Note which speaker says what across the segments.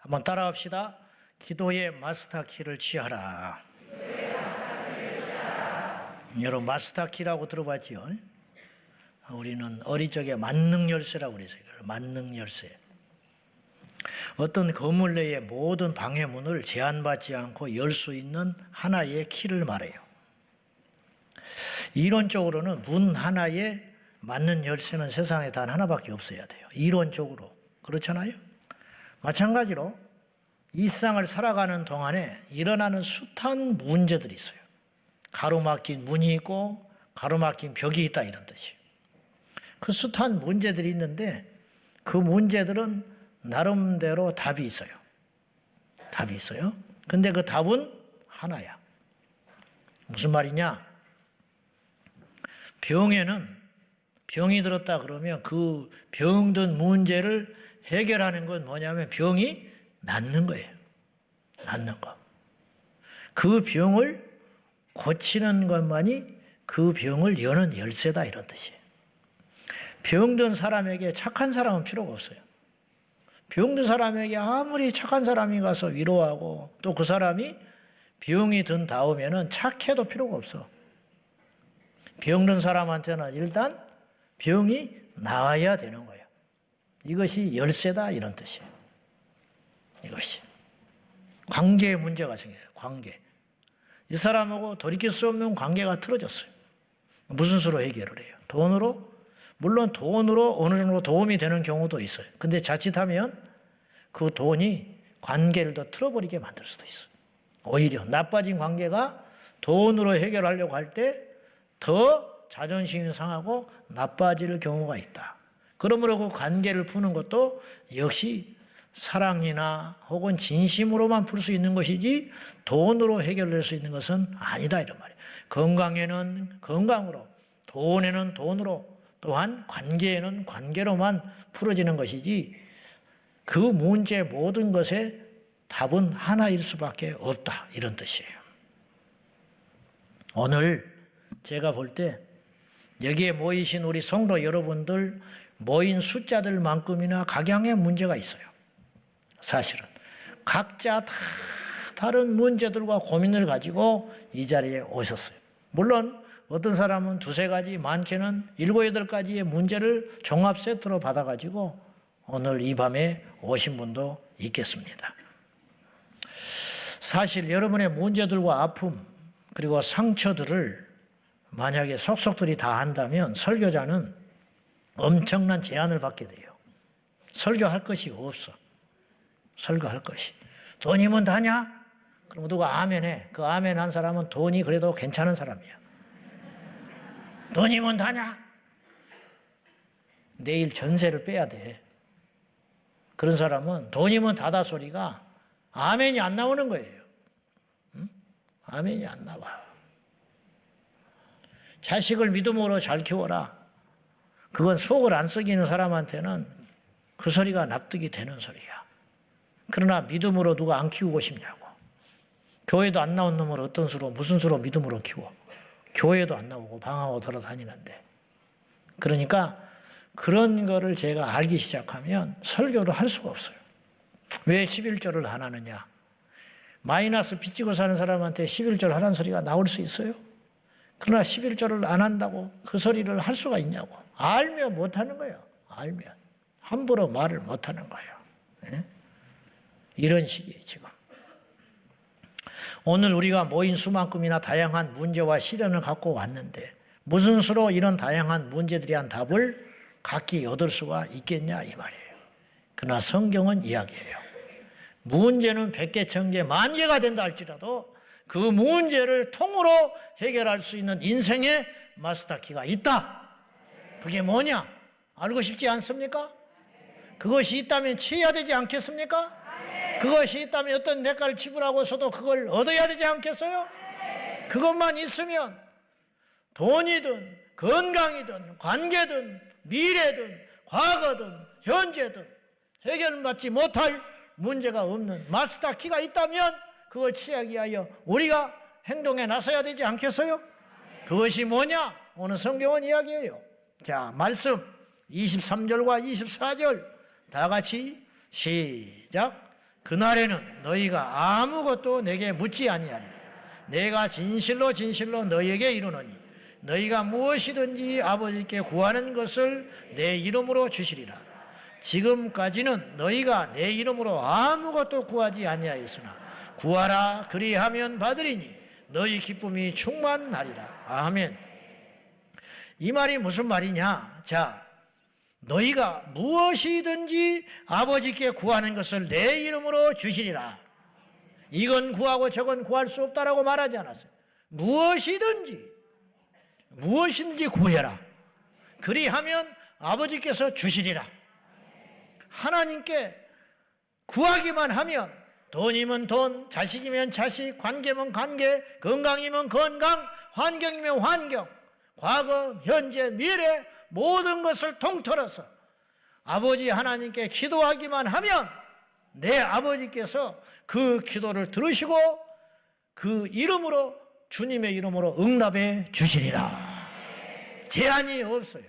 Speaker 1: 한번 따라합시다. 기도의 마스터키를 취하라. 여러분 마스터키라고 들어봤지요? 우리는 어릴 적에 만능열쇠라고 그랬어요. 만능열쇠. 어떤 건물 내의 모든 방해문을 제한받지 않고 열 수 있는 하나의 키를 말해요. 이론적으로는 문 하나에 맞는 열쇠는 세상에 단 하나밖에 없어야 돼요. 이론적으로. 그렇잖아요? 마찬가지로 일상을 살아가는 동안에 일어나는 숱한 문제들이 있어요. 가로막힌 문이 있고 가로막힌 벽이 있다 이런 뜻이에요. 그 숱한 문제들이 있는데 그 문제들은 나름대로 답이 있어요. 답이 있어요. 근데 그 답은 하나야. 무슨 말이냐? 병이 들었다 그러면 그 병든 문제를 해결하는 건 뭐냐면 병이 낫는 거예요. 낫는 거. 그 병을 고치는 것만이 그 병을 여는 열쇠다 이런 뜻이에요. 병든 사람에게 착한 사람은 필요가 없어요. 병든 사람에게 아무리 착한 사람이 가서 위로하고 또 그 사람이 병이 든 다음에는 착해도 필요가 없어. 병든 사람한테는 일단 병이 나아야 되는 거예요. 이것이 열쇠다 이런 뜻이에요. 이것이. 관계에 문제가 생겨요. 관계. 이 사람하고 돌이킬 수 없는 관계가 틀어졌어요. 무슨 수로 해결을 해요? 돈으로? 물론 돈으로 어느 정도 도움이 되는 경우도 있어요. 근데 자칫하면 그 돈이 관계를 더 틀어버리게 만들 수도 있어요. 오히려 나빠진 관계가 돈으로 해결하려고 할 때 더 자존심이 상하고 나빠질 경우가 있다. 그러므로 그 관계를 푸는 것도 역시 사랑이나 혹은 진심으로만 풀 수 있는 것이지 돈으로 해결될 수 있는 것은 아니다 이런 말이에요. 건강에는 건강으로, 돈에는 돈으로, 또한 관계에는 관계로만 풀어지는 것이지 그 문제 모든 것의 답은 하나일 수밖에 없다 이런 뜻이에요. 오늘 제가 볼 때 여기에 모이신 우리 성도 여러분들 모인 숫자들만큼이나 각양의 문제가 있어요. 사실은 각자 다 다른 문제들과 고민을 가지고 이 자리에 오셨어요. 물론 어떤 사람은 두세 가지, 많게는 7, 8가지의 문제를 종합 세트로 받아가지고 오늘 이 밤에 오신 분도 있겠습니다. 사실 여러분의 문제들과 아픔 그리고 상처들을 만약에 속속들이 다 한다면 설교자는 엄청난 제한을 받게 돼요. 설교할 것이 없어. 설교할 것이. 돈이면 다냐? 그럼 누가 아멘해. 그 아멘 한 사람은 돈이 그래도 괜찮은 사람이야. 돈이면 다냐? 내일 전세를 빼야 돼. 그런 사람은 돈이면 다다 소리가 아멘이 안 나오는 거예요. 응? 아멘이 안 나와. 자식을 믿음으로 잘 키워라. 그건 속을 안 썩이는 사람한테는 그 소리가 납득이 되는 소리야. 그러나 믿음으로 누가 안 키우고 싶냐고. 교회도 안 나온 놈을 어떤 수로 무슨 수로 믿음으로 키워. 교회도 안 나오고 방황하고 돌아다니는데. 그러니까 그런 거를 제가 알기 시작하면 설교를 할 수가 없어요. 왜 11조를 안 하느냐. 마이너스 빚지고 사는 사람한테 11조를 하라는 소리가 나올 수 있어요? 그러나 11조를 안 한다고 그 소리를 할 수가 있냐고. 알면 못하는 거예요. 알면. 함부로 말을 못하는 거예요. 네? 이런 식이에요 지금. 오늘 우리가 모인 수만큼이나 다양한 문제와 시련을 갖고 왔는데 무슨 수로 이런 다양한 문제들에 대한 답을 각기 얻을 수가 있겠냐 이 말이에요. 그러나 성경은 이야기해요. 문제는 100개, 1000개, 10,000개가 된다 할지라도 그 문제를 통으로 해결할 수 있는 인생의 마스터키가 있다. 그게 뭐냐? 알고 싶지 않습니까? 그것이 있다면 취해야 되지 않겠습니까? 그것이 있다면 어떤 대가를 지불하고서도 그걸 얻어야 되지 않겠어요? 그것만 있으면 돈이든 건강이든 관계든 미래든 과거든 현재든 해결받지 못할 문제가 없는 마스터키가 있다면 그걸 취하기 위하여 우리가 행동에 나서야 되지 않겠어요? 그것이 뭐냐? 오늘 성경은 이야기해요. 자, 말씀 23절과 24절 다 같이 시작. 그날에는 너희가 아무것도 내게 묻지 아니하리라. 내가 진실로 진실로 너희에게 이르노니 너희가 무엇이든지 아버지께 구하는 것을 내 이름으로 주시리라. 지금까지는 너희가 내 이름으로 아무것도 구하지 아니하였으나 구하라 그리하면 받으리니 너희 기쁨이 충만하리라. 아멘. 이 말이 무슨 말이냐? 자, 너희가 무엇이든지 아버지께 구하는 것을 내 이름으로 주시리라. 이건 구하고 저건 구할 수 없다라고 말하지 않았어요. 무엇이든지 구해라. 그리하면 아버지께서 주시리라. 하나님께 구하기만 하면 돈이면 돈, 자식이면 자식, 관계면 관계, 건강이면 건강, 환경이면 환경, 과거, 현재, 미래 모든 것을 통틀어서 아버지 하나님께 기도하기만 하면 내 아버지께서 그 기도를 들으시고 그 이름으로 주님의 이름으로 응답해 주시리라. 제한이 없어요.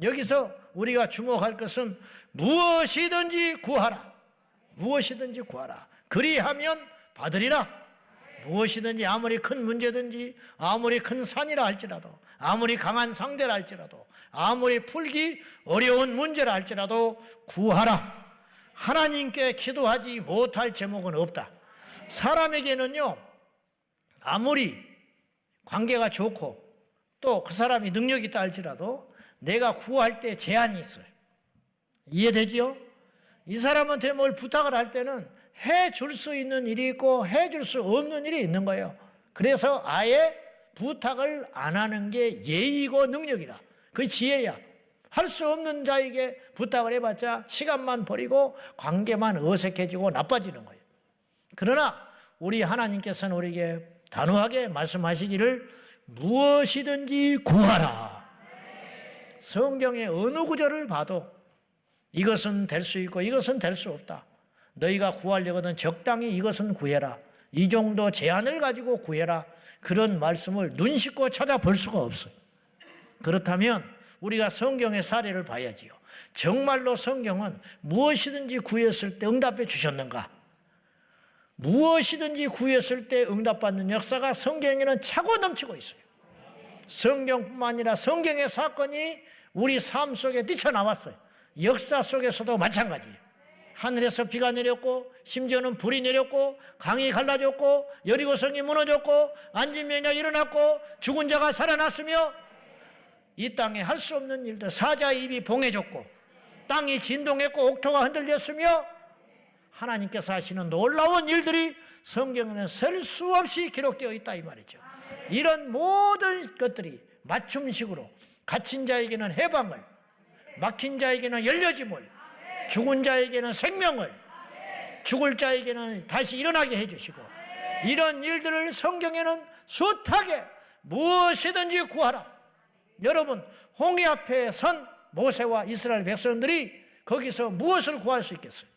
Speaker 1: 여기서 우리가 주목할 것은 무엇이든지 구하라. 무엇이든지 구하라. 그리하면 받으리라. 무엇이든지 아무리 큰 문제든지 아무리 큰 산이라 할지라도 아무리 강한 상대라 할지라도 아무리 풀기 어려운 문제라 할지라도 구하라. 하나님께 기도하지 못할 제목은 없다. 사람에게는요, 아무리 관계가 좋고 또 그 사람이 능력이 있다 할지라도 내가 구할 때 제한이 있어요. 이해되지요? 이 사람한테 뭘 부탁을 할 때는 해줄 수 있는 일이 있고 해줄 수 없는 일이 있는 거예요. 그래서 아예 부탁을 안 하는 게 예의고 능력이라. 그게 지혜야. 할 수 없는 자에게 부탁을 해봤자 시간만 버리고 관계만 어색해지고 나빠지는 거예요. 그러나 우리 하나님께서는 우리에게 단호하게 말씀하시기를 무엇이든지 구하라. 성경의 어느 구절을 봐도 이것은 될 수 있고 이것은 될 수 없다. 너희가 구하려거든 적당히 이것은 구해라. 이 정도 제한을 가지고 구해라. 그런 말씀을 눈 씻고 찾아볼 수가 없어요. 그렇다면 우리가 성경의 사례를 봐야지요. 정말로 성경은 무엇이든지 구했을 때 응답해 주셨는가? 무엇이든지 구했을 때 응답받는 역사가 성경에는 차고 넘치고 있어요. 성경뿐만 아니라 성경의 사건이 우리 삶 속에 뛰쳐나왔어요. 역사 속에서도 마찬가지예요. 하늘에서 비가 내렸고 심지어는 불이 내렸고 강이 갈라졌고 여리고성이 무너졌고 앉은 명이 일어났고 죽은 자가 살아났으며 이 땅에 할 수 없는 일들, 사자의 입이 봉해졌고 땅이 진동했고 옥토가 흔들렸으며 하나님께서 하시는 놀라운 일들이 성경에는 셀 수 없이 기록되어 있다 이 말이죠. 이런 모든 것들이 맞춤식으로 갇힌 자에게는 해방을, 막힌 자에게는 열려짐을, 죽은 자에게는 생명을, 죽을 자에게는 다시 일어나게 해주시고 이런 일들을 성경에는 숱하게 무엇이든지 구하라. 여러분, 홍해 앞에 선 모세와 이스라엘 백성들이 거기서 무엇을 구할 수 있겠어요?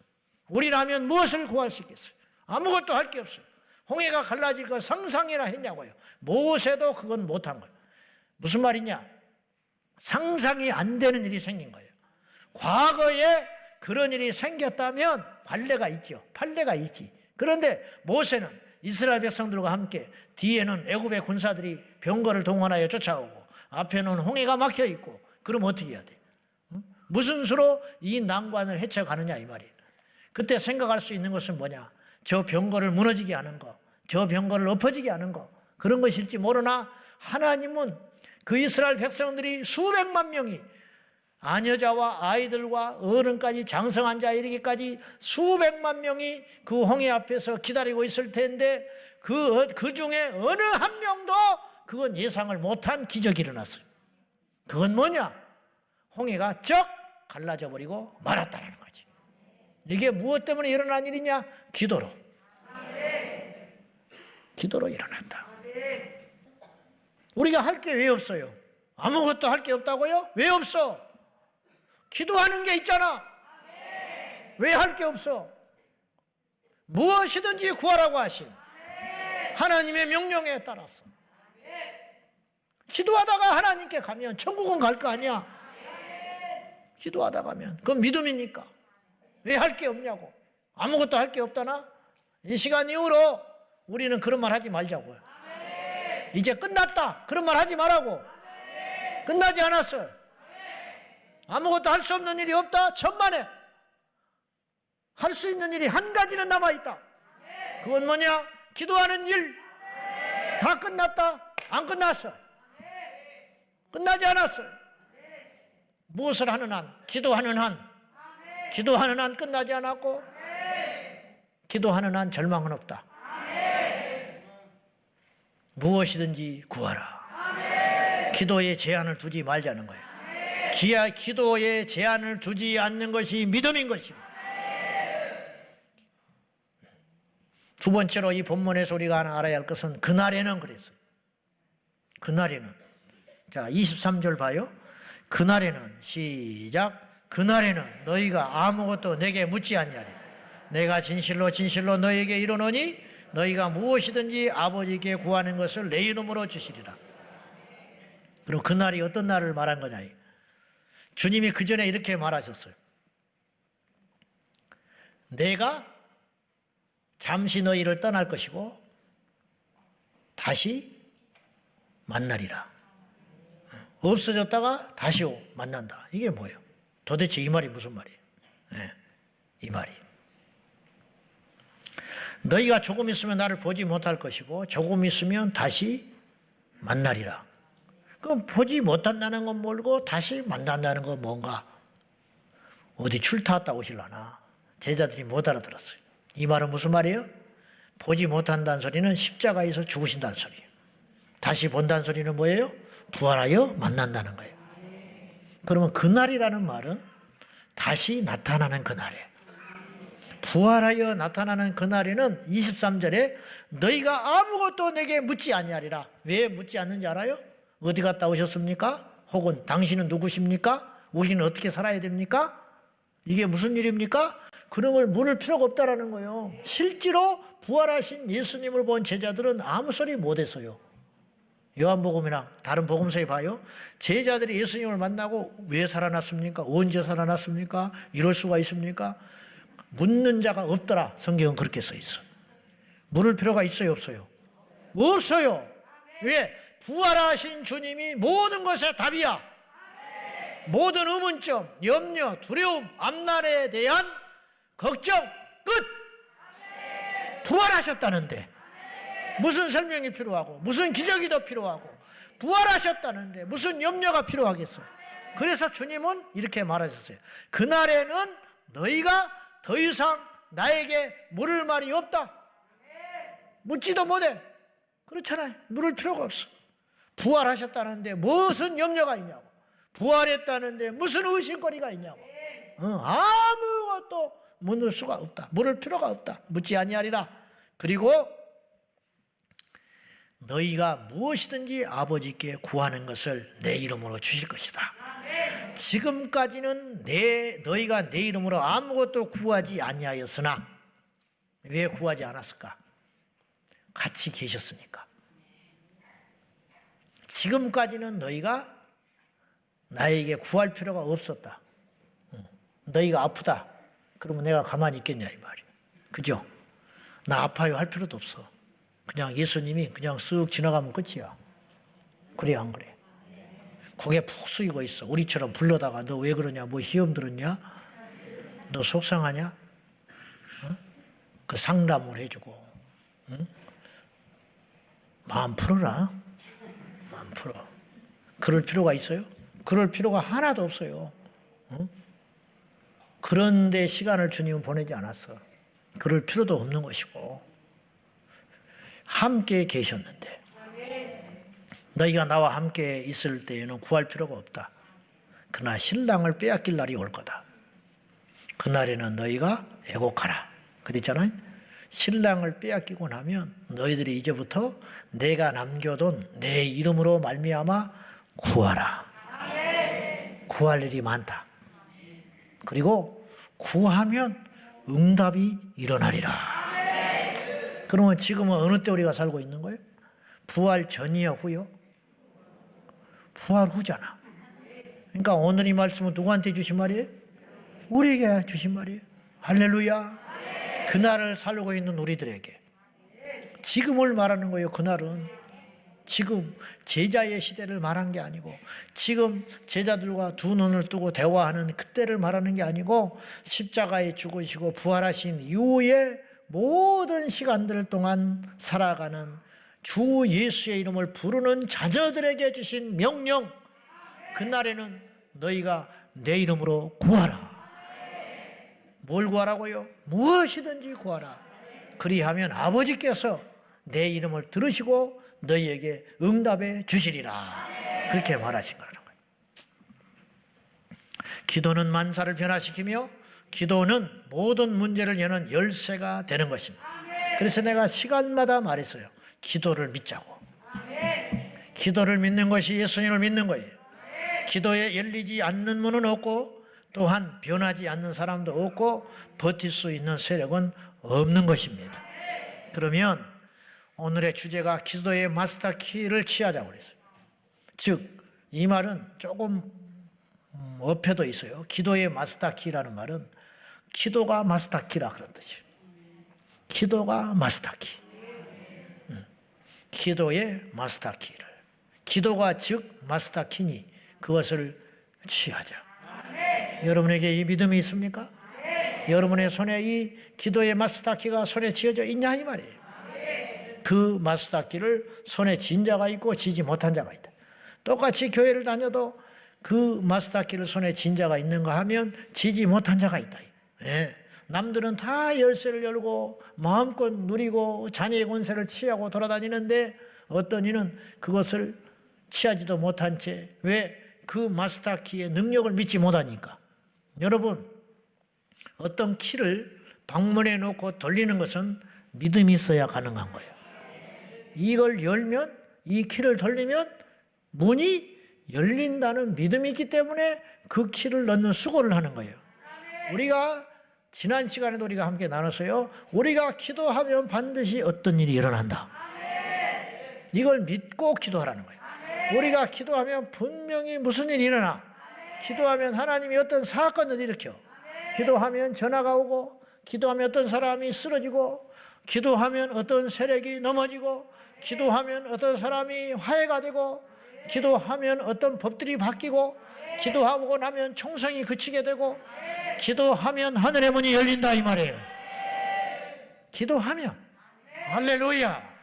Speaker 1: 우리라면 무엇을 구할 수 있겠어요? 아무것도 할 게 없어요. 홍해가 갈라질 거 상상이나 했냐고요. 모세도 그건 못한 거예요. 무슨 말이냐? 상상이 안 되는 일이 생긴 거예요. 과거에 그런 일이 생겼다면 관례가 있죠. 판례가 있지. 그런데 모세는 이스라엘 백성들과 함께 뒤에는 애굽의 군사들이 병거를 동원하여 쫓아오고 앞에는 홍해가 막혀 있고 그럼 어떻게 해야 돼? 무슨 수로 이 난관을 헤쳐가느냐 이 말이에요. 그때 생각할 수 있는 것은 뭐냐? 저 병거를 무너지게 하는 거, 저 병거를 엎어지게 하는 거, 그런 것일지 모르나 하나님은 그 이스라엘 백성들이 수백만 명이 아녀자와 아이들과 어른까지 장성한 자 이르기까지 수백만 명이 그 홍해 앞에서 기다리고 있을 텐데 그 중에 어느 한 명도 그건 예상을 못한 기적이 일어났어요. 그건 뭐냐? 홍해가 쩍 갈라져 버리고 말았다는 거지. 이게 무엇 때문에 일어난 일이냐? 기도로. 기도로 일어났다. 우리가 할 게 왜 없어요? 아무것도 할 게 없다고요? 왜 없어? 기도하는 게 있잖아. 왜 할 게 없어? 무엇이든지 구하라고 하신 하나님의 명령에 따라서 기도하다가 하나님께 가면 천국은 갈 거 아니야. 기도하다 가면 그건 믿음이니까. 왜 할 게 없냐고. 아무것도 할 게 없다나? 이 시간 이후로 우리는 그런 말 하지 말자고요. 이제 끝났다. 그런 말 하지 말라고. 끝나지 않았어요. 아무것도 할 수 없는 일이 없다. 천만에. 할 수 있는 일이 한 가지는 남아있다. 그건 뭐냐? 기도하는 일. 다 끝났다. 안 끝났어. 끝나지 않았어요. 무엇을 하는 한? 기도하는 한. 기도하는 한 끝나지 않았고, 기도하는 한 절망은 없다. 무엇이든지 구하라. 기도에 제한을 두지 말자는 거예요. 기도에 제한을 두지 않는 것이 믿음인 것입니다. 두 번째로 이 본문에서 우리가 하나 알아야 할 것은 그날에는 그랬어요. 그날에는. 자, 23절 봐요. 그날에는 시작. 그날에는 너희가 아무것도 내게 묻지 아니하리라. 내가 진실로 진실로 너희에게 이르노니 너희가 무엇이든지 아버지께 구하는 것을 내 이름으로 주시리라. 그럼 그날이 어떤 날을 말한 거냐? 주님이 그 전에 이렇게 말하셨어요. 내가 잠시 너희를 떠날 것이고 다시 만나리라. 없어졌다가 다시 만난다. 이게 뭐예요? 도대체 이 말이 무슨 말이에요? 이 말이. 너희가 조금 있으면 나를 보지 못할 것이고 조금 있으면 다시 만나리라. 그럼 보지 못한다는 건 뭘고 다시 만난다는 건 뭔가? 어디 출타했다 오실라나? 제자들이 못 알아들었어요. 이 말은 무슨 말이에요? 보지 못한다는 소리는 십자가에서 죽으신다는 소리예요. 다시 본다는 소리는 뭐예요? 부활하여 만난다는 거예요. 그러면 그날이라는 말은 다시 나타나는 그날이에요. 부활하여 나타나는 그날에는 23절에 너희가 아무것도 내게 묻지 아니하리라. 왜 묻지 않는지 알아요? 어디 갔다 오셨습니까? 혹은 당신은 누구십니까? 우리는 어떻게 살아야 됩니까? 이게 무슨 일입니까? 그런 걸 물을 필요가 없다라는 거예요. 실제로 부활하신 예수님을 본 제자들은 아무 소리 못했어요. 요한복음이나 다른 복음서에 봐요. 제자들이 예수님을 만나고 왜 살아났습니까? 언제 살아났습니까? 이럴 수가 있습니까? 묻는 자가 없더라. 성경은 그렇게 써 있어. 물을 필요가 있어요, 없어요? 없어요. 왜? 부활하신 주님이 모든 것의 답이야. 모든 의문점, 염려, 두려움, 앞날에 대한 걱정 끝. 부활하셨다는데 무슨 설명이 필요하고 무슨 기적이 더 필요하고 부활하셨다는데 무슨 염려가 필요하겠어. 그래서 주님은 이렇게 말하셨어요. 그날에는 너희가 더 이상 나에게 물을 말이 없다. 묻지도 못해. 그렇잖아요. 물을 필요가 없어. 부활하셨다는데 무슨 염려가 있냐고. 부활했다는데 무슨 의심거리가 있냐고. 아무것도 묻을 수가 없다. 물을 필요가 없다. 묻지 아니하리라. 그리고 너희가 무엇이든지 아버지께 구하는 것을 내 이름으로 주실 것이다. 지금까지는 너희가 내 이름으로 아무것도 구하지 아니하였으나 왜 구하지 않았을까? 같이 계셨으니까. 지금까지는 너희가 나에게 구할 필요가 없었다. 너희가 아프다. 그러면 내가 가만히 있겠냐 이 말이야. 그죠? 나 아파요 할 필요도 없어. 그냥 예수님이 그냥 쓱 지나가면 끝이야. 그래 안 그래? 고개 푹 숙이고 있어. 우리처럼 불러다가 너 왜 그러냐? 뭐 시험 들었냐? 너 속상하냐? 그 상담을 해주고 마음 풀어라. 마음 풀어. 그럴 필요가 있어요? 그럴 필요가 하나도 없어요. 그런데 시간을 주님은 보내지 않았어. 그럴 필요도 없는 것이고 함께 계셨는데 너희가 나와 함께 있을 때에는 구할 필요가 없다. 그러나 신랑을 빼앗길 날이 올 거다. 그날에는 너희가 애곡하라. 그랬잖아요. 신랑을 빼앗기고 나면 너희들이 이제부터 내가 남겨둔 내 이름으로 말미암아 구하라. 구할 일이 많다. 그리고 구하면 응답이 일어나리라. 그러면 지금은 어느 때 우리가 살고 있는 거예요? 부활 전이요, 후요? 부활 후잖아. 그러니까 오늘 이 말씀은 누구한테 주신 말이에요? 우리에게 주신 말이에요. 할렐루야. 그날을 살고 있는 우리들에게. 지금을 말하는 거예요. 그날은 지금 제자의 시대를 말한 게 아니고, 지금 제자들과 두 눈을 뜨고 대화하는 그때를 말하는 게 아니고, 십자가에 죽으시고 부활하신 이후에 모든 시간들 동안 살아가는 주 예수의 이름을 부르는 자녀들에게 주신 명령. 그날에는 너희가 내 이름으로 구하라. 뭘 구하라고요? 무엇이든지 구하라. 그리하면 아버지께서 내 이름을 들으시고 너희에게 응답해 주시리라. 그렇게 말하신 거라는 거예요. 기도는 만사를 변화시키며 기도는 모든 문제를 여는 열쇠가 되는 것입니다. 그래서 내가 시간마다 말했어요. 기도를 믿자고. 기도를 믿는 것이 예수님을 믿는 거예요. 기도에 열리지 않는 문은 없고, 또한 변하지 않는 사람도 없고, 버틸 수 있는 세력은 없는 것입니다. 그러면 오늘의 주제가 기도의 마스터 키를 취하자고 그랬어요. 즉, 이 말은 조금 어폐도 있어요. 기도의 마스터 키라는 말은 기도가 마스터 키라 그런 뜻이에요. 기도가 마스터 키. 기도의 마스터 키를. 기도가 즉 마스터 키니 그것을 취하자. 여러분에게 이 믿음이 있습니까? 여러분의 손에 이 기도의 마스터 키가 손에 쥐어져 있냐 이 말이에요. 그 마스터 키를 손에 쥔 자가 있고 쥐지 못한 자가 있다. 똑같이 교회를 다녀도 그 마스터 키를 손에 쥔 자가 있는가 하면 쥐지 못한 자가 있다. 예. 남들은 다 열쇠를 열고 마음껏 누리고 자녀의 권세를 취하고 돌아다니는데, 어떤 이는 그것을 취하지도 못한 채, 왜? 그 마스터 키의 능력을 믿지 못하니까. 여러분, 어떤 키를 방문해 놓고 돌리는 것은 믿음이 있어야 가능한 거예요. 이걸 열면, 이 키를 돌리면 문이 열린다는 믿음이 있기 때문에 그 키를 넣는 수고를 하는 거예요. 우리가 지난 시간에도 우리가 함께 나눴어요. 우리가 기도하면 반드시 어떤 일이 일어난다. 이걸 믿고 기도하라는 거예요. 우리가 기도하면 분명히 무슨 일이 일어나. 기도하면 하나님이 어떤 사건을 일으켜. 기도하면 전화가 오고, 기도하면 어떤 사람이 쓰러지고, 기도하면 어떤 세력이 넘어지고, 기도하면 어떤 사람이 화해가 되고, 기도하면 어떤 법들이 바뀌고, 기도하고 나면 총성이 그치게 되고, 기도하면 하늘의 문이 열린다 이 말이에요. 기도하면. 할렐루야.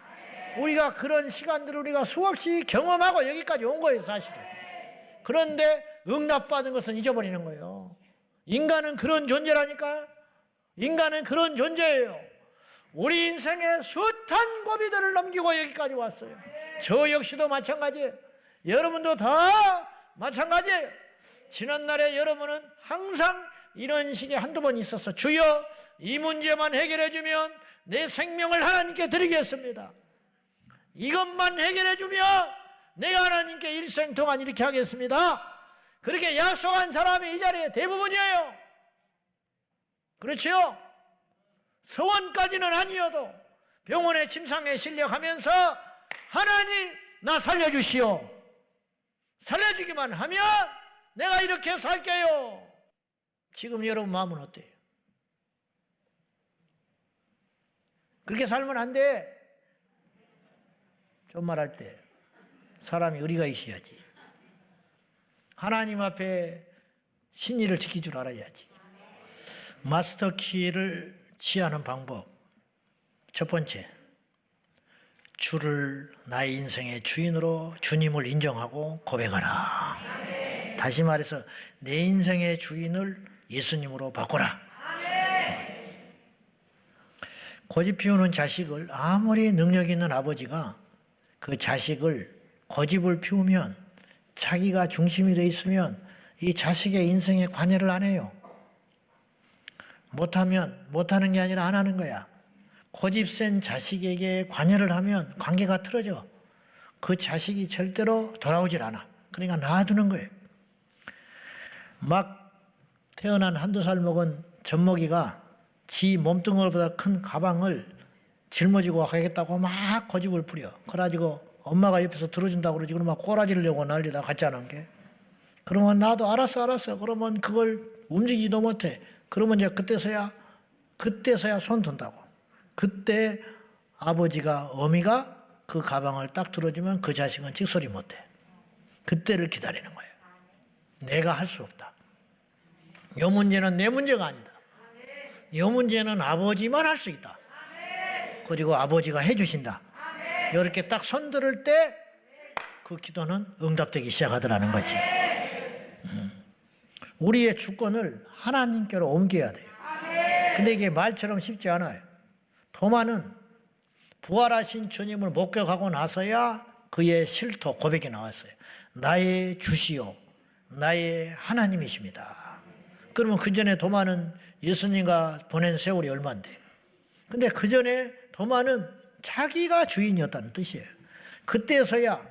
Speaker 1: 우리가 그런 시간들을 우리가 수없이 경험하고 여기까지 온 거예요, 사실은. 그런데 응답받은 것은 잊어버리는 거예요. 인간은 그런 존재라니까. 인간은 그런 존재예요. 우리 인생의 숱한 고비들을 넘기고 여기까지 왔어요. 저 역시도 마찬가지예요. 여러분도 다 마찬가지예요. 지난날에 여러분은 항상 이런 식의 한두 번 있었어. 주여, 이 문제만 해결해 주면 내 생명을 하나님께 드리겠습니다. 이것만 해결해 주면 내가 하나님께 일생 동안 이렇게 하겠습니다. 그렇게 약속한 사람이 이 자리에 대부분이에요. 그렇지요? 서원까지는 아니어도 병원에 침상에 실려가면서 하나님 나 살려주시오. 살려주기만 하면 내가 이렇게 살게요. 지금 여러분 마음은 어때요? 그렇게 살면 안 돼. 좀 말할 때 사람이 의리가 있어야지. 하나님 앞에 신의를 지킬 줄 알아야지. 마스터 키를 취하는 방법. 첫 번째, 주를 나의 인생의 주인으로 주님을 인정하고 고백하라. 다시 말해서 내 인생의 주인을 예수님으로 바꿔라. 고집 피우는 자식을 아무리 능력 있는 아버지가 그 자식을 고집을 피우면, 자기가 중심이 돼 있으면 이 자식의 인생에 관여를 안 해요. 못하면 못하는 게 아니라 안 하는 거야. 고집 센 자식에게 관여를 하면 관계가 틀어져. 그 자식이 절대로 돌아오질 않아. 그러니까 놔두는 거예요. 막 태어난 한두 살 먹은 젖먹이가 지 몸뚱어리보다 큰 가방을 짊어지고 가겠다고 막 고집을 부려. 그래가지고 엄마가 옆에서 들어준다고 그러지. 그러면 꼬라지를 내고 난리다, 같지 않은 게. 그러면 나도 알았어. 그러면 그걸 움직이지도 못해. 그러면 이제 그때서야 그때서야 손 든다고. 그때 어미가 그 가방을 딱 들어주면 그 자식은 찍소리 못해. 그때를 기다리는 거예요. 내가 할 수 없다. 이 문제는 내 문제가 아니다. 이 문제는 아버지만 할 수 있다. 그리고 아버지가 해주신다. 이렇게 딱 손들을 때 그 기도는 응답되기 시작하더라는 거지. 우리의 주권을 하나님께로 옮겨야 돼요. 근데 이게 말처럼 쉽지 않아요. 도마는 부활하신 주님을 목격하고 나서야 그의 실토 고백이 나왔어요. 나의 주시오, 나의 하나님이십니다. 그러면 그 전에 도마는 예수님과 보낸 세월이 얼마인데. 근데 그 전에 도마는 자기가 주인이었다는 뜻이에요. 그때서야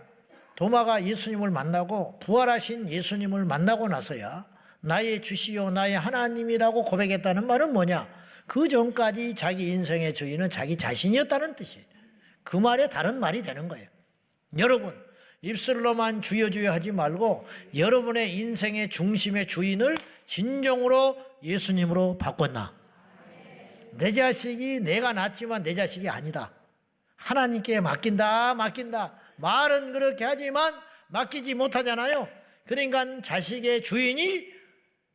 Speaker 1: 도마가 예수님을 만나고 부활하신 예수님을 만나고 나서야 나의 주시오, 나의 하나님이라고 고백했다는 말은 뭐냐? 그 전까지 자기 인생의 주인은 자기 자신이었다는 뜻이에요. 그 말에 다른 말이 되는 거예요. 여러분, 입술로만 주여 주여 하지 말고 여러분의 인생의 중심의 주인을 진정으로 예수님으로 바꿨나? 내 자식이 내가 낳았지만 내 자식이 아니다. 하나님께 맡긴다. 말은 그렇게 하지만 맡기지 못하잖아요. 그러니까 자식의 주인이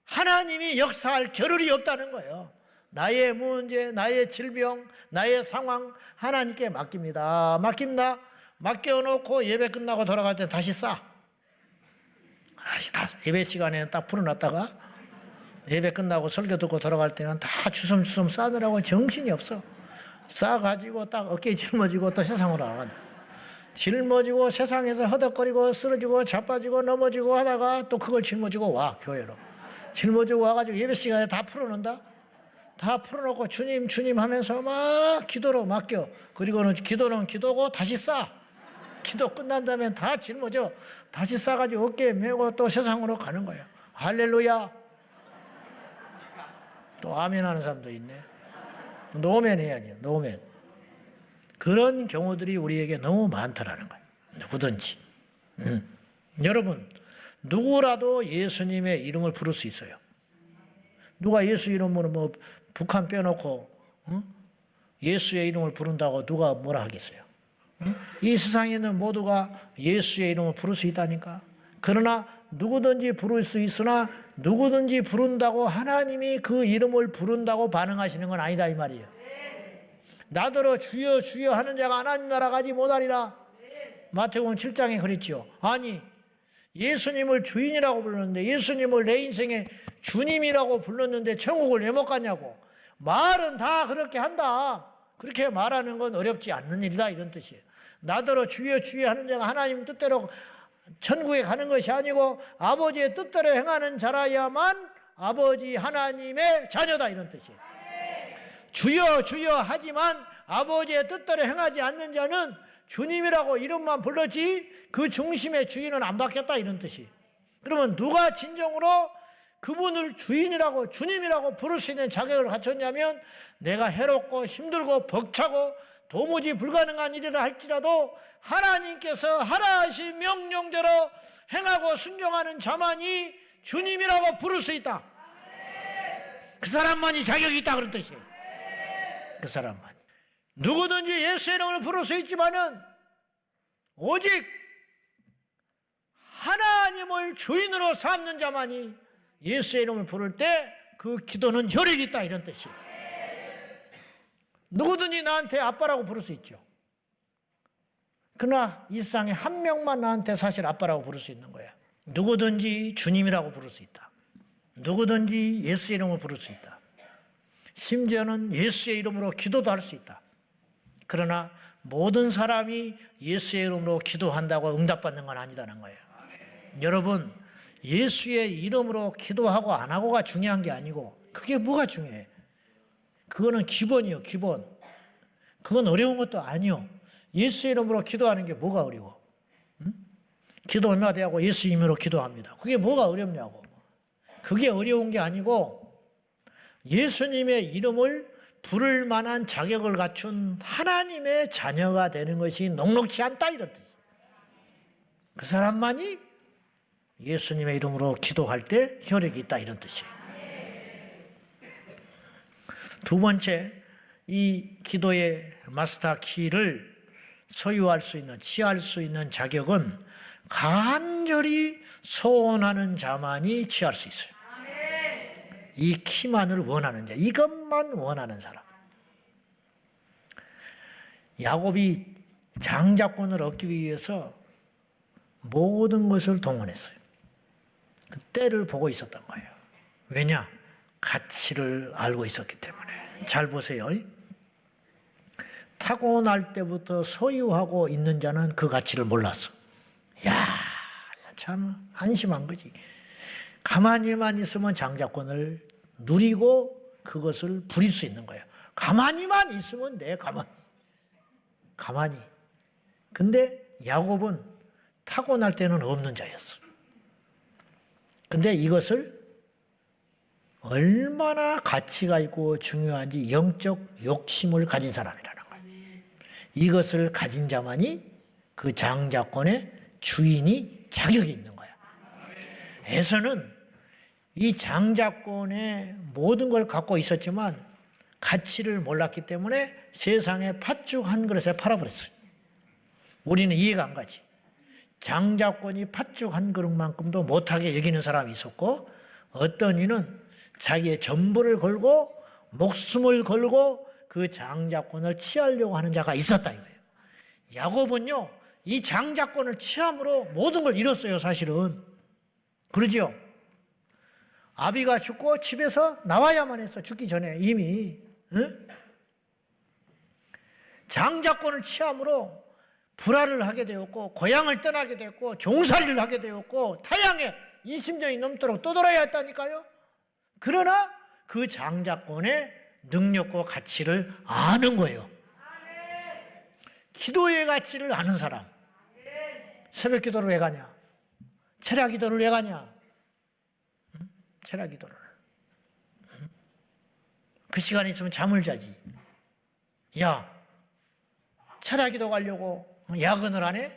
Speaker 1: 하나님이 역사할 겨를이 없다는 거예요. 나의 문제, 나의 질병, 나의 상황 하나님께 맡깁니다. 맡겨놓고 예배 끝나고 돌아갈 때 다시 싸. 예배 시간에는 딱 풀어놨다가 예배 끝나고 설교 듣고 돌아갈 때는 다 주섬주섬 싸느라고 정신이 없어. 싸가지고 딱 어깨에 짊어지고 또 세상으로 나간다. 짊어지고 세상에서 허덕거리고 쓰러지고 자빠지고 넘어지고 하다가 또 그걸 짊어지고 와, 교회로. 짊어지고 와가지고 예배 시간에 다 풀어놓는다. 다 풀어놓고 주님 하면서 막 기도로 맡겨. 그리고는 기도는 기도고 다시 싸. 기도 끝난 다음에 다 짊어져. 다시 싸가지고 어깨에 메고 또 세상으로 가는 거야. 할렐루야. 또 아멘 하는 사람도 있네. 노멘 해야지, 노멘. 그런 경우들이 우리에게 너무 많더라는 거예요. 누구든지. 여러분, 누구라도 예수님의 이름을 부를 수 있어요. 누가 예수 이름으로 뭐 북한 빼놓고 예수의 이름을 부른다고 누가 뭐라 하겠어요? 이 세상에 있는 모두가 예수의 이름을 부를 수 있다니까. 그러나 누구든지 부를 수 있으나 누구든지 부른다고 하나님이 그 이름을 부른다고 반응하시는 건 아니다 이 말이에요. 나더러 주여 주여 하는 자가 하나님 나라 가지 못하리라. 마태복음 7장에 그랬죠. 아니, 예수님을 주인이라고 불렀는데, 예수님을 내 인생의 주님이라고 불렀는데 천국을 왜 못 가냐고. 말은 다 그렇게 한다. 그렇게 말하는 건 어렵지 않는 일이다 이런 뜻이에요. 나더러 주여 주여 하는 자가 하나님 뜻대로 천국에 가는 것이 아니고 아버지의 뜻대로 행하는 자라야만 아버지 하나님의 자녀다 이런 뜻이에요. 주여 주여 하지만 아버지의 뜻대로 행하지 않는 자는 주님이라고 이름만 불렀지 그 중심의 주인은 안 바뀌었다 이런 뜻이에요. 그러면 누가 진정으로 그분을 주인이라고 주님이라고 부를 수 있는 자격을 갖췄냐면, 내가 해롭고 힘들고 벅차고 도무지 불가능한 일이라 할지라도 하나님께서 하라 하신 명령대로 행하고 순종하는 자만이 주님이라고 부를 수 있다. 그 사람만이 자격이 있다 그런 뜻이에요. 그 사람만. 누구든지 예수의 이름을 부를 수 있지만은 오직 하나님을 주인으로 삼는 자만이 예수의 이름을 부를 때 그 기도는 효력이 있다 이런 뜻이에요. 누구든지 나한테 아빠라고 부를 수 있죠. 그러나 이 세상에 한 명만 나한테 사실 아빠라고 부를 수 있는 거야. 누구든지 주님이라고 부를 수 있다. 누구든지 예수의 이름을 부를 수 있다. 심지어는 예수의 이름으로 기도도 할 수 있다. 그러나 모든 사람이 예수의 이름으로 기도한다고 응답받는 건 아니다는 거예요. 여러분, 예수의 이름으로 기도하고 안 하고가 중요한 게 아니고, 그게 뭐가 중요해? 그거는 기본이요, 기본. 그건 어려운 것도 아니요. 예수의 이름으로 기도하는 게 뭐가 어려워? 응? 기도 얼마나 하고 예수 이름으로 기도합니다. 그게 뭐가 어렵냐고. 그게 어려운 게 아니고 예수님의 이름을 부를 만한 자격을 갖춘 하나님의 자녀가 되는 것이 녹록지 않다 이런 뜻이에요. 그 사람만이 예수님의 이름으로 기도할 때 효력이 있다 이런 뜻이에요. 두 번째, 이 기도의 마스터 키를 소유할 수 있는, 취할 수 있는 자격은 간절히 소원하는 자만이 취할 수 있어요. 이 키만을 원하는 자, 이것만 원하는 사람. 야곱이 장자권을 얻기 위해서 모든 것을 동원했어요. 그 때를 보고 있었던 거예요. 왜냐? 가치를 알고 있었기 때문에. 잘 보세요. 타고날 때부터 소유하고 있는 자는 그 가치를 몰랐어. 야, 참 한심한 거지. 가만히만 있으면 장자권을 누리고 그것을 부릴 수 있는 거예요. 가만히만 있으면 내 가만히. 근데 야곱은 타고날 때는 없는 자였어. 근데 이것을 얼마나 가치가 있고 중요한지 영적 욕심을 가진 사람이라는 거예요. 이것을 가진 자만이 그 장자권의 주인이 자격이 있는 거야. 에서는 이 장자권의 모든 걸 갖고 있었지만 가치를 몰랐기 때문에 세상에 팥죽 한 그릇에 팔아버렸어요. 우리는 이해가 안 가지. 장자권이 팥죽 한 그릇만큼도 못하게 여기는 사람이 있었고, 어떤 이는 자기의 전부를 걸고 목숨을 걸고 그 장자권을 취하려고 하는 자가 있었다 이거예요. 야곱은요, 이 장자권을 취함으로 모든 걸 잃었어요, 사실은. 그러지요? 아비가 죽고 집에서 나와야만 했어, 죽기 전에 이미. 응? 장자권을 취함으로 불화를 하게 되었고, 고향을 떠나게 되었고, 종살이를 하게 되었고, 타향에 20년이 넘도록 떠돌아야 했다니까요. 그러나 그 장자권의 능력과 가치를 아는 거예요. 기도의 가치를 아는 사람. 새벽 기도를 왜 가냐? 철야 기도를 왜 가냐? 철야 기도를. 그 시간에 있으면 잠을 자지. 야, 철야 기도 가려고 야근을 안 해?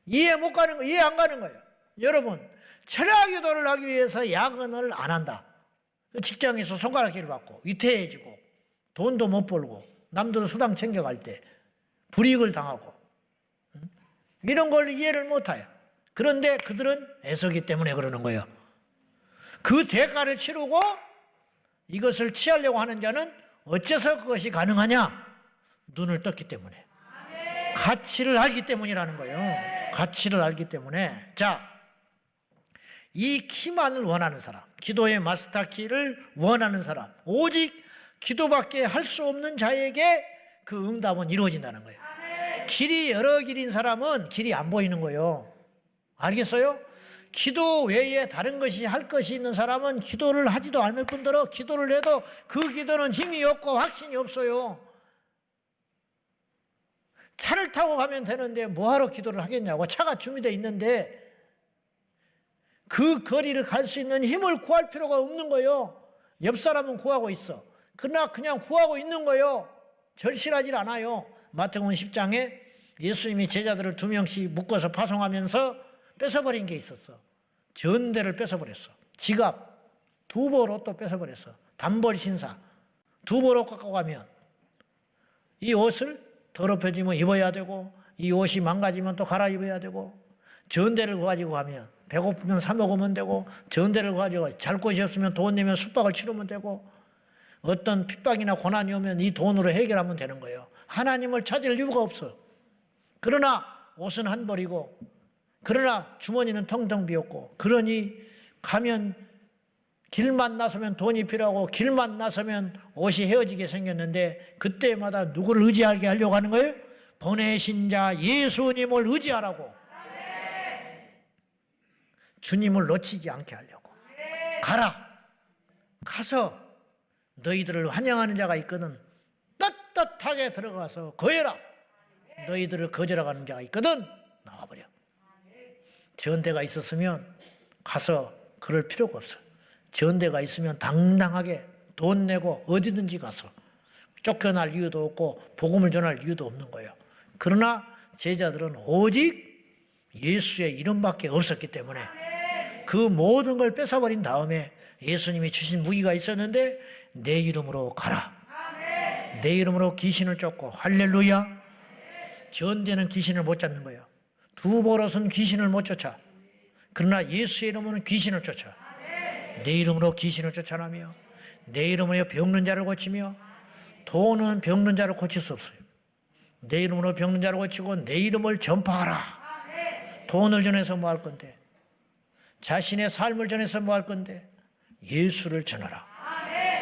Speaker 1: 이해 못 가는 거, 이해 안 가는 거예요. 여러분, 철야 기도를 하기 위해서 야근을 안 한다. 직장에서 손가락질을 받고 위태해지고 돈도 못 벌고 남들 수당 챙겨갈 때 불이익을 당하고 이런 걸 이해를 못해요. 그런데 그들은 애서기 때문에 그러는 거예요. 그 대가를 치르고 이것을 취하려고 하는 자는 어째서 그것이 가능하냐? 눈을 떴기 때문에. 가치를 알기 때문이라는 거예요. 가치를 알기 때문에. 자, 이 키만을 원하는 사람, 기도의 마스터 키를 원하는 사람, 오직 기도밖에 할 수 없는 자에게 그 응답은 이루어진다는 거예요. 길이 여러 길인 사람은 길이 안 보이는 거예요. 알겠어요? 기도 외에 다른 것이 할 것이 있는 사람은 기도를 하지도 않을 뿐더러 기도를 해도 그 기도는 힘이 없고 확신이 없어요. 차를 타고 가면 되는데 뭐하러 기도를 하겠냐고. 차가 준비되어 있는데 그 거리를 갈 수 있는 힘을 구할 필요가 없는 거예요. 옆 사람은 구하고 있어. 그러나 그냥 구하고 있는 거예요. 절실하지 않아요. 마태복음 10장에 예수님이 제자들을 2명씩 묶어서 파송하면서 뺏어버린 게 있었어. 전대를 뺏어버렸어. 지갑, 두벌 옷도 뺏어버렸어. 단벌 신사, 두벌 옷 갖고 가면 이 옷을 더럽혀지면 입어야 되고 이 옷이 망가지면 또 갈아입어야 되고, 전대를 가지고 가면 배고프면 사 먹으면 되고, 전대를 가지고 잘 곳이 없으면 돈 내면 숙박을 치르면 되고, 어떤 핍박이나 고난이 오면 이 돈으로 해결하면 되는 거예요. 하나님을 찾을 이유가 없어. 그러나 옷은 한 벌이고, 그러나 주머니는 텅텅 비었고, 그러니 가면 길만 나서면 돈이 필요하고 길만 나서면 옷이 헤어지게 생겼는데, 그때마다 누구를 의지하게 하려고 하는 거예요? 보내신 자 예수님을 의지하라고. 주님을 놓치지 않게 하려고. 가라. 가서 너희들을 환영하는 자가 있거든 떳떳하게 들어가서 거해라. 너희들을 거절하는 자가 있거든 나와버려. 전대가 있었으면 가서 그럴 필요가 없어. 전대가 있으면 당당하게 돈 내고 어디든지 가서 쫓겨날 이유도 없고 복음을 전할 이유도 없는 거예요. 그러나 제자들은 오직 예수의 이름밖에 없었기 때문에 그 모든 걸 뺏어버린 다음에 예수님이 주신 무기가 있었는데 내 이름으로 가라. 내 이름으로 귀신을 쫓고, 할렐루야. 전대는 귀신을 못 잡는 거예요. 두 버릇은 귀신을 못 쫓아. 그러나 예수의 이름으로는 귀신을 쫓아. 내 이름으로 귀신을 쫓아내며, 내 이름으로 병든 자를 고치며, 돈은 병든 자를 고칠 수 없어요. 내 이름으로 병든 자를 고치고 내 이름을 전파하라. 돈을 전해서 뭐 할 건데, 자신의 삶을 전해서 뭐 할 건데, 예수를 전하라.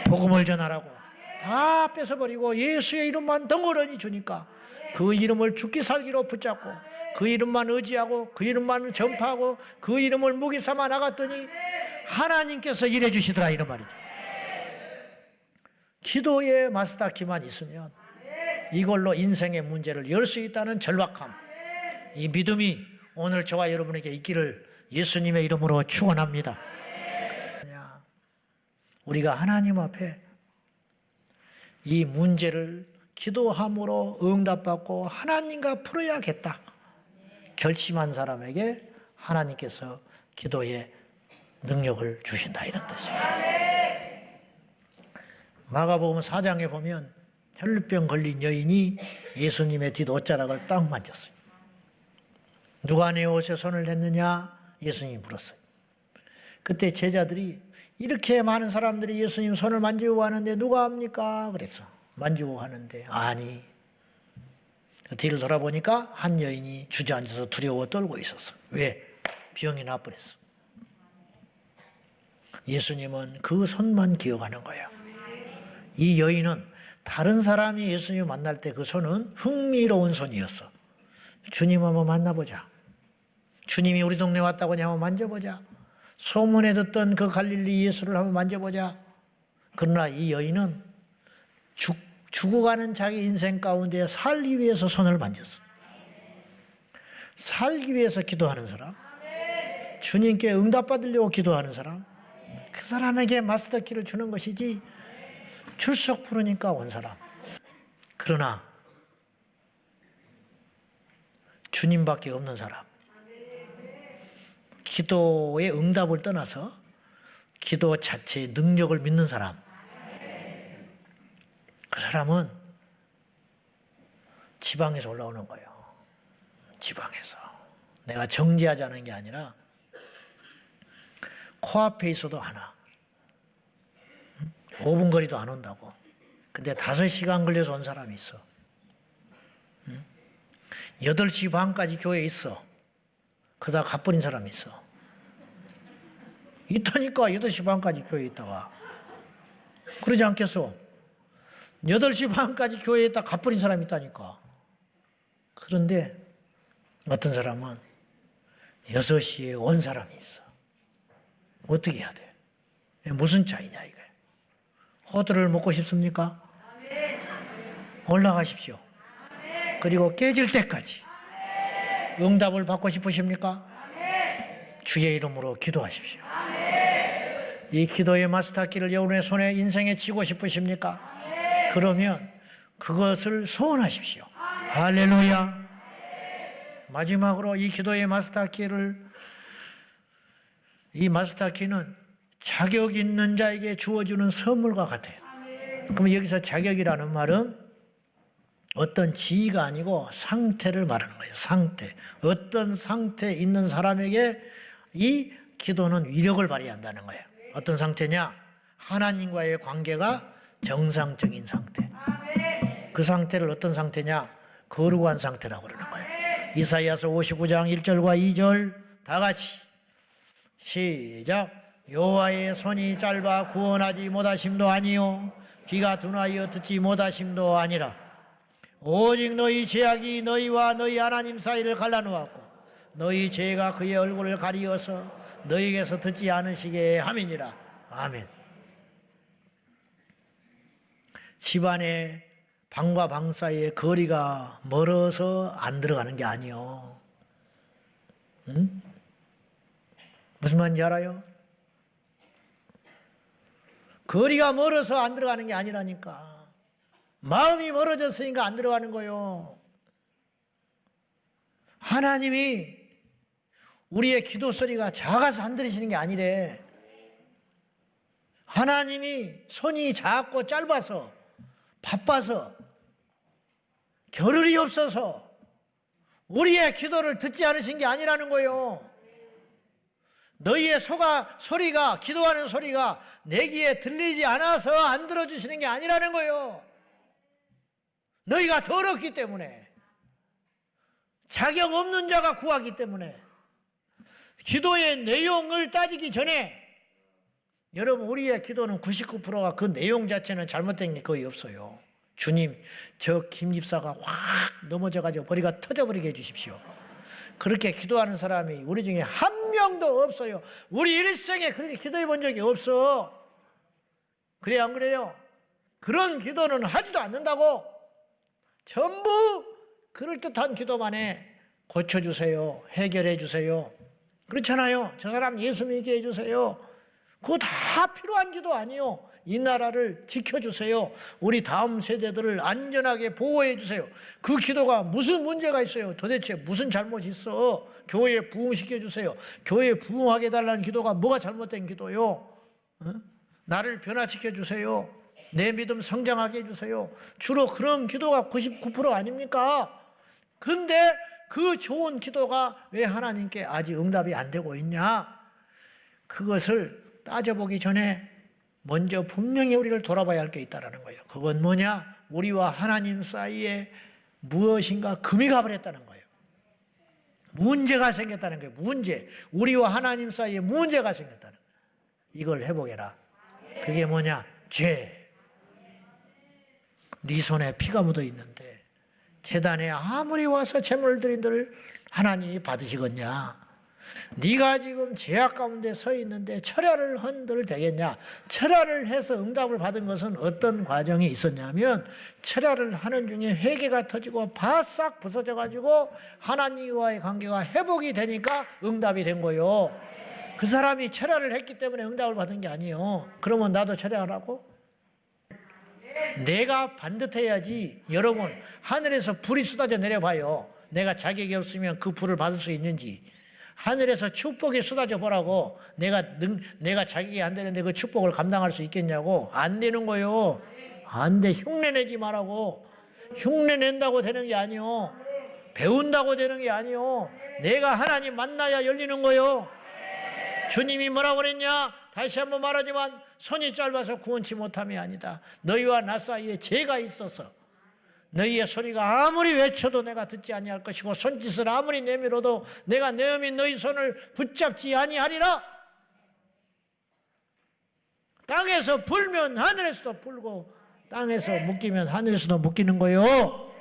Speaker 1: 복음을 전하라고. 다 뺏어버리고 예수의 이름만 덩어러니 주니까 그 이름을 죽기 살기로 붙잡고 그 이름만 의지하고 그 이름만 전파하고 그 이름을 무기 삼아 나갔더니 하나님께서 일해 주시더라, 이런 말이죠. 기도의 마스터키만 있으면 이걸로 인생의 문제를 열 수 있다는 절박함, 이 믿음이 오늘 저와 여러분에게 있기를 예수님의 이름으로 축원합니다. 우리가 하나님 앞에 이 문제를 기도함으로 응답받고 하나님과 풀어야겠다 결심한 사람에게 하나님께서 기도의 능력을 주신다, 이런 뜻이에요. 마가복음 4장에 보면 혈루병 걸린 여인이 예수님의 뒷옷자락을 딱 만졌어요. 누가 내 옷에 손을 댔느냐? 예수님이 물었어요. 그때 제자들이 이렇게 많은 사람들이 예수님 손을 만지고 하는데 누가 합니까? 그랬어. 만지고 하는데 아니. 뒤를 돌아보니까 한 여인이 주저앉아서 두려워 떨고 있었어. 왜? 병이 나버렸어. 예수님은 그 손만 기억하는 거예요. 이 여인은 다른 사람이 예수님 만날 때 그 손은 흥미로운 손이었어. 주님 한번 만나보자. 주님이 우리 동네 왔다고 하니 한번 만져보자. 소문에 듣던 그 갈릴리 예수를 한번 만져보자. 그러나 이 여인은 죽어가는 자기 인생 가운데 살기 위해서 손을 만졌어. 살기 위해서 기도하는 사람, 주님께 응답받으려고 기도하는 사람, 그 사람에게 마스터키를 주는 것이지 출석 부르니까 온 사람. 그러나 주님밖에 없는 사람, 기도의 응답을 떠나서 기도 자체의 능력을 믿는 사람, 그 사람은 지방에서 올라오는 거예요. 지방에서. 내가 정지하자는 게 아니라 코앞에 있어도 하나. 5분 거리도 안 온다고. 근데 5시간 걸려서 온 사람이 있어. 8시 반까지 교회에 있어. 그러다 가버린 사람이 있어. 있다니까 8시 반까지 교회에 있다가. 그러지 않겠어? 8시 반까지 교회에 있다 가버린 사람이 있다니까. 그런데 어떤 사람은 6시에 온 사람이 있어. 어떻게 해야 돼? 무슨 차이냐 이거야. 호두를 먹고 싶습니까? 올라가십시오. 그리고 깨질 때까지 응답을 받고 싶으십니까? 주의 이름으로 기도하십시오. 이 기도의 마스터키를 여러분의 손에 인생에 쥐고 싶으십니까? 그러면 그것을 소원하십시오. 할렐루야. 마지막으로 이 기도의 마스터키를, 이 마스터키는 자격 있는 자에게 주어주는 선물과 같아요. 그럼 여기서 자격이라는 말은 어떤 지위가 아니고 상태를 말하는 거예요. 상태. 어떤 상태에 있는 사람에게 이 기도는 위력을 발휘한다는 거예요. 어떤 상태냐? 하나님과의 관계가 정상적인 상태. 그 상태를 어떤 상태냐? 거룩한 상태라고 그러는 거예요. 이사야서 59장 1절과 2절 다 같이 시작. 여호와의 손이 짧아 구원하지 못하심도 아니요 귀가 둔하여 듣지 못하심도 아니라 오직 너희 죄악이 너희와 너희 하나님 사이를 갈라놓았고 너희 죄가 그의 얼굴을 가리어서 너희에게서 듣지 않으시게 함이니라. 아멘. 집안의 방과 방 사이의 거리가 멀어서 안 들어가는 게 아니요. 응? 무슨 말인지 알아요? 거리가 멀어서 안 들어가는 게 아니라니까. 마음이 멀어졌으니까 안 들어가는 거요. 하나님이 우리의 기도 소리가 작아서 안 들으시는 게 아니래. 하나님이 손이 작고 짧아서 바빠서 겨를이 없어서 우리의 기도를 듣지 않으신 게 아니라는 거예요. 너희의 소리가 기도하는 소리가 내 귀에 들리지 않아서 안 들어주시는 게 아니라는 거예요. 너희가 더럽기 때문에, 자격 없는 자가 구하기 때문에. 기도의 내용을 따지기 전에 여러분, 우리의 기도는 99%가 그 내용 자체는 잘못된 게 거의 없어요. 주님, 저 김 집사가 확 넘어져가지고 머리가 터져버리게 해주십시오. 그렇게 기도하는 사람이 우리 중에 한 명도 없어요. 우리 일생에 그렇게 기도해 본 적이 없어. 그래요, 안 그래요? 그런 기도는 하지도 않는다고. 전부 그럴듯한 기도만 해. 고쳐주세요. 해결해 주세요. 그렇잖아요. 저 사람 예수 믿게 해주세요. 그거 다 필요한 기도 아니요. 이 나라를 지켜주세요. 우리 다음 세대들을 안전하게 보호해 주세요. 그 기도가 무슨 문제가 있어요? 도대체 무슨 잘못이 있어? 교회에 부흥시켜 주세요. 교회에 부흥하게 해달라는 기도가 뭐가 잘못된 기도요? 나를 변화시켜 주세요. 내 믿음 성장하게 해주세요. 주로 그런 기도가 99% 아닙니까? 근데 그 좋은 기도가 왜 하나님께 아직 응답이 안 되고 있냐? 그것을 따져보기 전에 먼저 분명히 우리를 돌아봐야 할 게 있다는 거예요. 그건 뭐냐? 우리와 하나님 사이에 무엇인가 금이 가버렸다는 거예요. 문제가 생겼다는 거예요. 문제. 우리와 하나님 사이에 문제가 생겼다는 거예요. 이걸 회복해라. 그게 뭐냐? 죄. 네 손에 피가 묻어 있는데 제단에 아무리 와서 제물을 드린들 하나님이 받으시겠냐? 네가 지금 죄악 가운데 서 있는데 철야를 헌들 되겠냐? 철야를 해서 응답을 받은 것은 어떤 과정이 있었냐면, 철야를 하는 중에 회개가 터지고 바싹 부서져가지고 하나님과의 관계가 회복이 되니까 응답이 된 거예요. 그 사람이 철야를 했기 때문에 응답을 받은 게 아니에요. 그러면 나도 철야하라고? 내가 반듯해야지. 여러분, 하늘에서 불이 쏟아져 내려봐요. 내가 자격이 없으면 그 불을 받을 수 있는지. 하늘에서 축복이 쏟아져 보라고. 내가 자격이 안 되는데 그 축복을 감당할 수 있겠냐고. 안 되는 거요. 안 돼. 흉내내지 말라고. 흉내낸다고 되는 게 아니요. 배운다고 되는 게 아니요. 내가 하나님 만나야 열리는 거요. 주님이 뭐라고 그랬냐? 다시 한번 말하지만 손이 짧아서 구원치 못함이 아니다. 너희와 나 사이에 죄가 있어서 너희의 소리가 아무리 외쳐도 내가 듣지 아니할 것이고 손짓을 아무리 내밀어도 내가 내어민 너희 손을 붙잡지 아니하리라. 땅에서 불면 하늘에서도 불고 땅에서 묶이면 하늘에서도 묶이는 거요.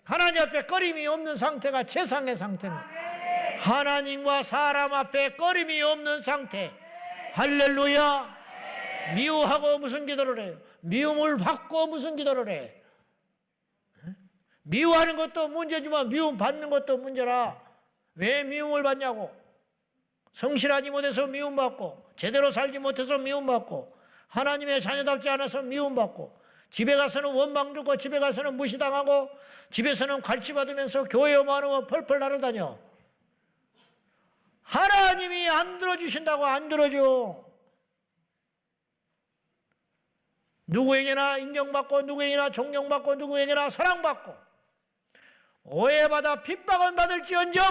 Speaker 1: 하나님 앞에 꺼림이 없는 상태가 최상의 상태입니다. 하나님과 사람 앞에 꺼림이 없는 상태. 할렐루야. 미워하고 무슨 기도를 해요? 미움을 받고 무슨 기도를 해? 미워하는 것도 문제지만 미움 받는 것도 문제라. 왜 미움을 받냐고? 성실하지 못해서 미움받고, 제대로 살지 못해서 미움받고, 하나님의 자녀답지 않아서 미움받고, 집에 가서는 원망 듣고, 집에 가서는 무시당하고, 집에서는 갈치받으면서 교회 오면 펄펄 날아다녀. 하나님이 안 들어주신다고 안 들어줘. 누구에게나 인정받고, 누구에게나 존경받고, 누구에게나 사랑받고, 오해받아 핍박은 받을지언정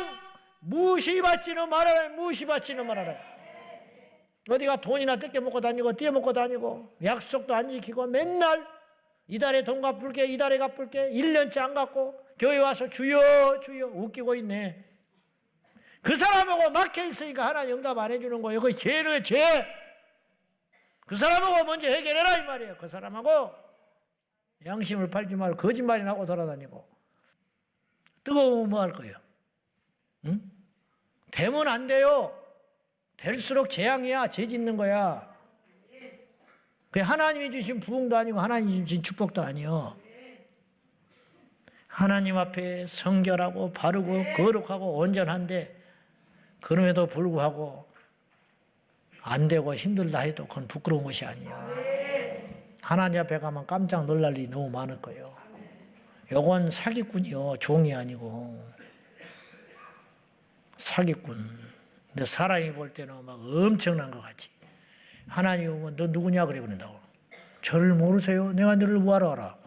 Speaker 1: 무시받지는 말아라. 무시받지는 말아라. 어디가 돈이나 뜯겨먹고 다니고 떼어먹고 다니고 약속도 안 지키고 맨날 이달에 돈 갚을게, 이달에 갚을게, 1년째 안 갚고 교회 와서 주여 주여 웃기고 있네. 그 사람하고 막혀 있으니까 하나님 응답 안 해주는 거예요. 그게 죄를 죄. 그 사람하고 먼저 해결해라 이 말이에요. 그 사람하고 양심을 팔지 말고 거짓말이나 하고 돌아다니고. 뜨거우면 뭐 할 거예요? 응? 되면 안 돼요. 될수록 재앙이야. 죄 짓는 거야. 그게 하나님이 주신 부흥도 아니고 하나님이 주신 축복도 아니요. 하나님 앞에 성결하고 바르고 거룩하고 온전한데 그럼에도 불구하고 안 되고 힘들다 해도 그건 부끄러운 것이 아니에요. 하나님 앞에 가면 깜짝 놀랄 일이 너무 많을 거예요. 요건 사기꾼이요. 종이 아니고 사기꾼. 근데 사람이 볼 때는 막 엄청난 것 같지. 하나님 오면 너 누구냐 그래 버린다고. 저를 모르세요? 내가 너를 뭐하러 알아?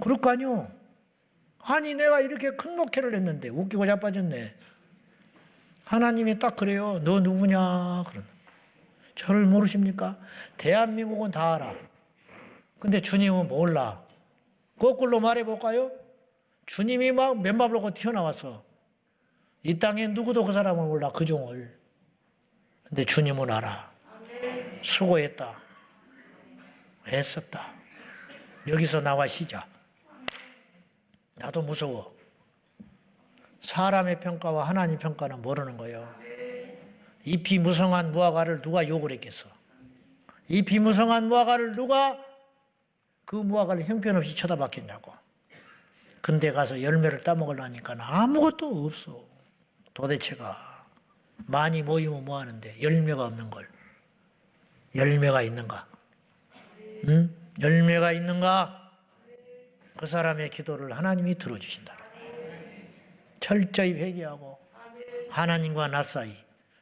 Speaker 1: 그럴 거 아니요. 아니 내가 이렇게 큰 목회를 했는데 웃기고 자빠졌네. 하나님이 딱 그래요. 너 누구냐? 그런. 저를 모르십니까? 대한민국은 다 알아. 근데 주님은 몰라. 거꾸로 말해볼까요? 주님이 막 맨밥 놓고 튀어나왔어. 이 땅에 누구도 그 사람을 몰라, 그 종을. 근데 주님은 알아. 수고했다. 애썼다. 여기서 나와 시작. 나도 무서워. 사람의 평가와 하나님 평가는 모르는 거예요. 이 비무성한 무화과를 누가 욕을 했겠어? 이 비무성한 무화과를 누가 그 무화과를 형편없이 쳐다봤겠냐고. 근데 가서 열매를 따먹으려니까 아무것도 없어. 도대체가 많이 모이면 뭐하는데 열매가 없는 걸. 열매가 있는가? 응? 열매가 있는가? 그 사람의 기도를 하나님이 들어주신다. 철저히 회개하고 하나님과 나 사이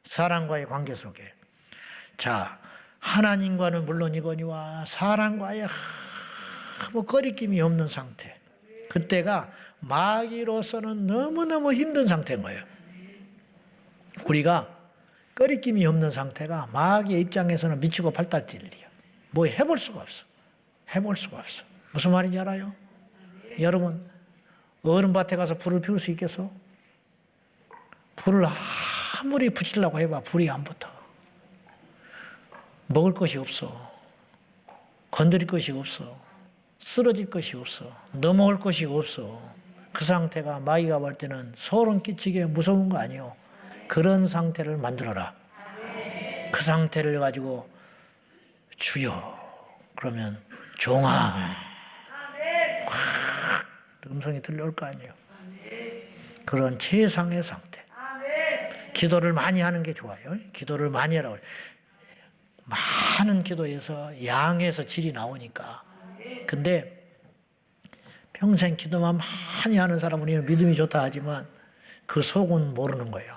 Speaker 1: 사람과의 관계 속에, 자, 하나님과는 물론이거니와 사람과의 아무 거리낌이 없는 상태, 그때가 마귀로서는 너무너무 힘든 상태인 거예요. 우리가 거리낌이 없는 상태가 마귀의 입장에서는 미치고 팔달뛸 일이야. 뭐 해볼 수가 없어. 해볼 수가 없어. 무슨 말인지 알아요? 여러분, 어른밭에 가서 불을 피울 수 있겠어? 불을 아무리 붙이려고 해봐 불이 안 붙어. 먹을 것이 없어. 건드릴 것이 없어. 쓰러질 것이 없어. 넘어올 것이 없어. 그 상태가 마귀가 볼 때는 소름 끼치게 무서운 거 아니에요. 그런 상태를 만들어라. 그 상태를 가지고 주여 그러면 종아 음성이 들려올 거 아니에요. 그런 최상의 상태. 기도를 많이 하는 게 좋아요. 기도를 많이 하라고. 많은 기도에서 양에서 질이 나오니까. 근데 평생 기도만 많이 하는 사람은 믿음이 좋다 하지만 그 속은 모르는 거예요.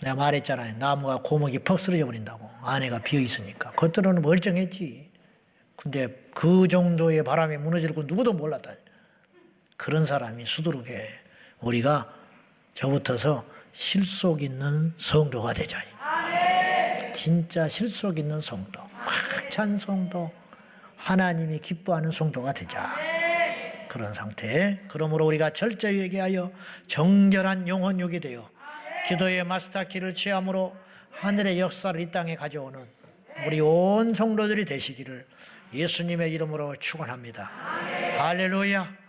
Speaker 1: 내가 말했잖아요. 나무가 고목이 퍽 쓰러져 버린다고. 안에가 비어 있으니까. 겉으로는 멀쩡했지. 근데 그 정도의 바람에 무너질 건 누구도 몰랐다. 그런 사람이 수두룩해. 우리가 저부터서 실속 있는 성도가 되자. 진짜 실속 있는 성도, 꽉 찬 성도, 하나님이 기뻐하는 성도가 되자. 그런 상태. 그러므로 우리가 철저히 회개하여 정결한 영혼육이 되어 기도의 마스터키를 취함으로 하늘의 역사를 이 땅에 가져오는 우리 온 성도들이 되시기를 예수님의 이름으로 축원합니다. 할렐루야.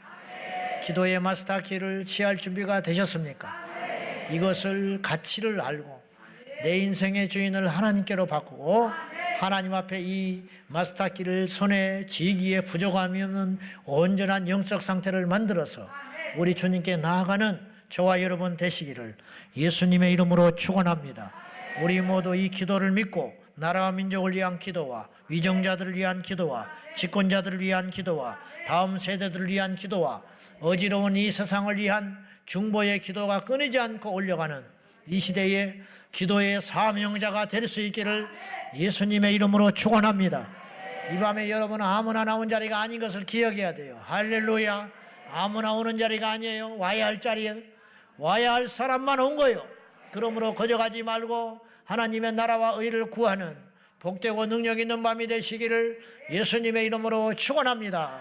Speaker 1: 기도의 마스터키를 취할 준비가 되셨습니까? 이것을 가치를 알고 내 인생의 주인을 하나님께로 바꾸고 하나님 앞에 이 마스터키를 손에 쥐기에 부족함이 없는 온전한 영적 상태를 만들어서 우리 주님께 나아가는 저와 여러분 되시기를 예수님의 이름으로 축원합니다. 우리 모두 이 기도를 믿고 나라와 민족을 위한 기도와 위정자들을 위한 기도와 집권자들을 위한 기도와 다음 세대들을 위한 기도와 어지러운 이 세상을 위한 중보의 기도가 끊이지 않고 올려가는 이 시대의 기도의 사명자가 될 수 있기를 예수님의 이름으로 축원합니다. 이 밤에 여러분은 아무나 나온 자리가 아닌 것을 기억해야 돼요. 할렐루야. 아무나 오는 자리가 아니에요. 와야 할 자리에 와야 할 사람만 온 거예요. 그러므로 거저가지 말고 하나님의 나라와 의를 구하는 복되고 능력 있는 밤이 되시기를 예수님의 이름으로 축원합니다.